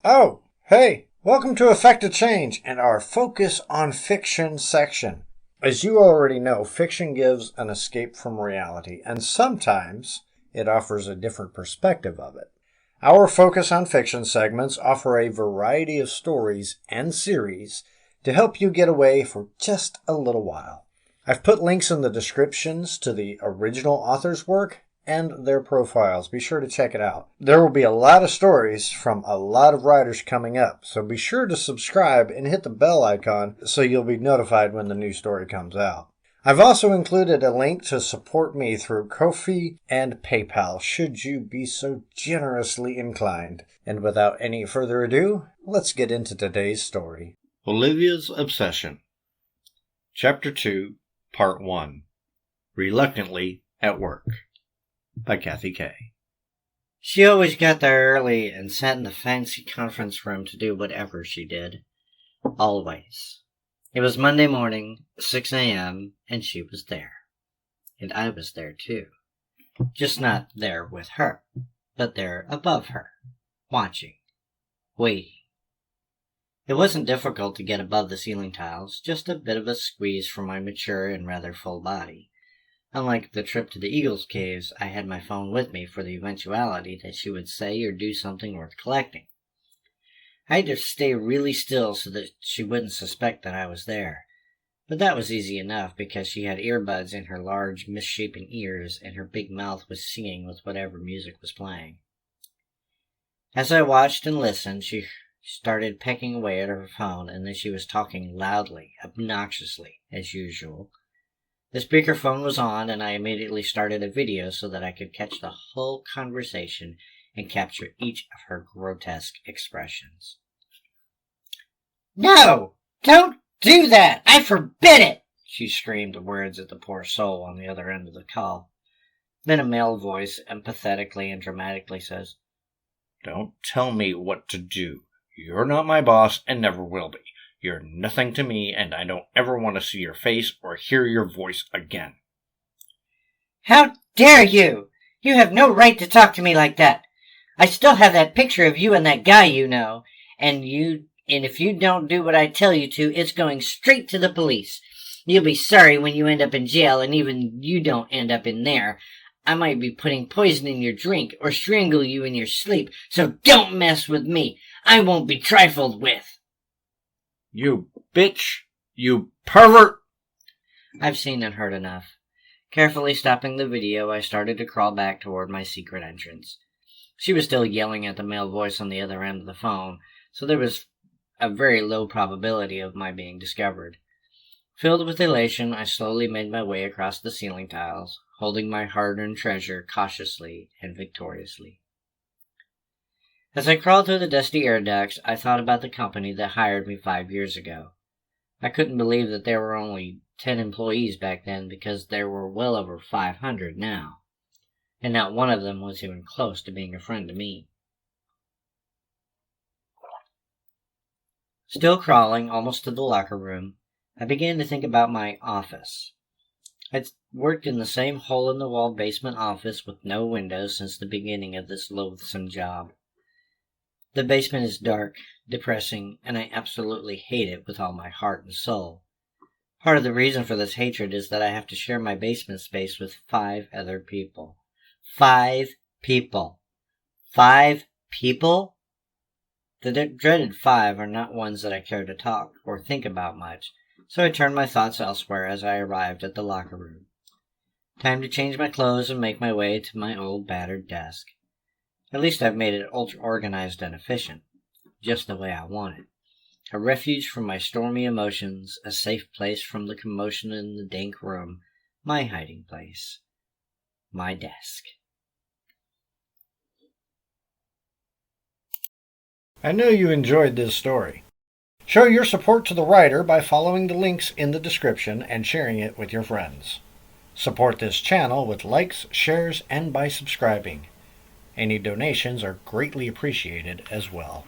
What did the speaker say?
Oh, hey, welcome to Effective Change and our Focus on Fiction section. As you already know, fiction gives an escape from reality, and sometimes it offers a different perspective of it. Our Focus on Fiction segments offer a variety of stories and series to help you get away for just a little while. I've put links in the descriptions to the original author's work and their profiles. Be sure to check it out. There will be a lot of stories from a lot of writers coming up, so be sure to subscribe and hit the bell icon so you'll be notified when the new story comes out. I've also included a link to support me through Ko-fi and PayPal, should you be so generously inclined. And without any further ado, let's get into today's story. Olivia's Obsession. Chapter 2, Part 1. Reluctantly at Work. By Kathy K. She always got there early and sat in the fancy conference room to do whatever she did. Always. It was Monday morning, 6 a.m., and she was there. And I was there too. Just not there with her, but there above her, watching, waiting. It wasn't difficult to get above the ceiling tiles, just a bit of a squeeze for my mature and rather full body. Unlike the trip to the Eagles Caves, I had my phone with me for the eventuality that she would say or do something worth collecting. I had to stay really still so that she wouldn't suspect that I was there. But that was easy enough because she had earbuds in her large, misshapen ears and her big mouth was singing with whatever music was playing. As I watched and listened, she started pecking away at her phone, and then she was talking loudly, obnoxiously, as usual. The speakerphone was on, and I immediately started a video so that I could catch the whole conversation and capture each of her grotesque expressions. "No! Don't do that! I forbid it!" she screamed the words at the poor soul on the other end of the call. Then a male voice empathetically and dramatically says, "Don't tell me what to do. You're not my boss and never will be. You're nothing to me, and I don't ever want to see your face or hear your voice again." "How dare you! You have no right to talk to me like that. I still have that picture of you and that guy you know, and if you don't do what I tell you to, it's going straight to the police. You'll be sorry when you end up in jail, and even you don't end up in there. I might be putting poison in your drink or strangle you in your sleep, so don't mess with me. I won't be trifled with." "You bitch! You pervert!" I've seen and heard enough. Carefully stopping the video, I started to crawl back toward my secret entrance. She was still yelling at the male voice on the other end of the phone, so there was a very low probability of my being discovered. Filled with elation, I slowly made my way across the ceiling tiles, holding my hard-earned treasure cautiously and victoriously. As I crawled through the dusty air ducts, I thought about the company that hired me 5 years ago. I couldn't believe that there were only 10 employees back then because there were well over 500 now, and not one of them was even close to being a friend to me. Still crawling almost to the locker room, I began to think about my office. I'd worked in the same hole-in-the-wall basement office with no windows since the beginning of this loathsome job. The basement is dark, depressing, and I absolutely hate it with all my heart and soul. Part of the reason for this hatred is that I have to share my basement space with 5 other people. 5 people. 5 people? The dreaded 5 are not ones that I care to talk or think about much, so I turned my thoughts elsewhere as I arrived at the locker room. Time to change my clothes and make my way to my old battered desk. At least I've made it ultra-organized and efficient, just the way I want it. A refuge from my stormy emotions, a safe place from the commotion in the dank room, my hiding place, my desk. I know you enjoyed this story. Show your support to the writer by following the links in the description and sharing it with your friends. Support this channel with likes, shares, and by subscribing. Any donations are greatly appreciated as well.